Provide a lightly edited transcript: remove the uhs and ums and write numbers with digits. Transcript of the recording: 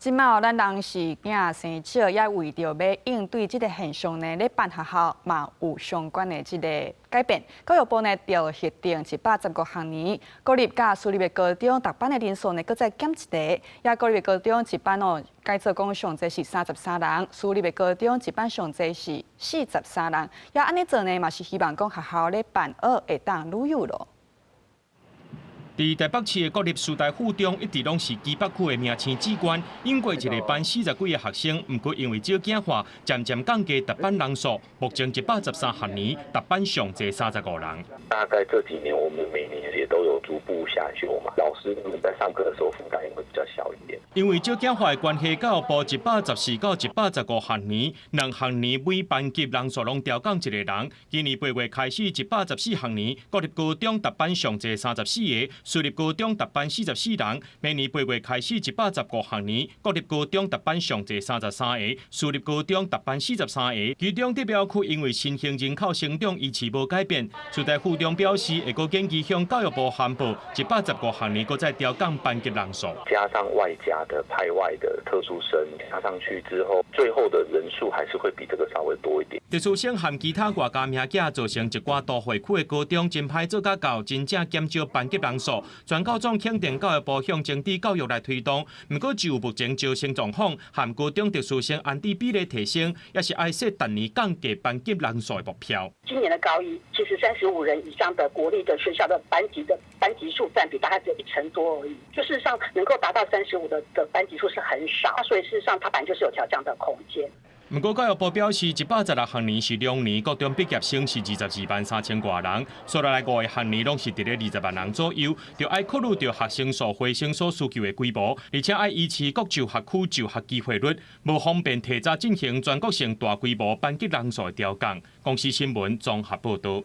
即卖咱人是囝生少，也为着要应对即个现象呢，咧办学校嘛有相关的即个改变。教育部呢就核定115学年公立甲私立的高中读班的人数呢，搁再减一个。也公立的高中一班改做讲上侪是33人，私立的高中一班上侪是43人。也安尼做呢，嘛是希望讲学校咧办学会当愈有咯。 伫台北市的国立师大附中一直拢是基北区的名青之冠，用过一个班40几个学生，不过因为少子化，渐渐降低读班人数。目前113学年，读班上侪35人。大概这几年，我们每年也都有逐步下修嘛，老师们在上课的时候负担也会比较小一点。因为少子化的关系，教育部114到115学年2学年每班级人数拢调降1个人。今年8月开始，114学年国立高中读班上侪34个。 私立高中读班44人，明年8月开始115学年，国立高中读班上侪33个，私立高中读班43个。其中地标区因为新兴人口成长依次无改变，师大附中表示会阁建议向教育部函报115学年，阁再调降班级人数，加上外加的派外的特殊生加上去之后，最后的人数还是会比这个稍微多一点。特殊生和其他外加名额造成一寡都会区的高中真歹做甲到，真正减少班级人数。 全高中肯定教育部向政治教育来推动，不过就目前招生状况和高中特殊生安置比例提升，也是爱设逐年降低班级人数的目标。今年的高一，其实35人以上的国立的学校的班级数占比大概只有1成多而已。就事实上，能够达到35的班级数是很少，所以事实上它本来就是有调降的空间。 不过，教育部表示，116学年是2年，高中毕业生是223000多人，所来5个学年拢是伫咧20万人左右，就要考虑到学生数、回生所需求的规模，而且要依次各就学区就学机会率，无方便提早进行全国性大规模班级人数的调降。公司新闻综合报道。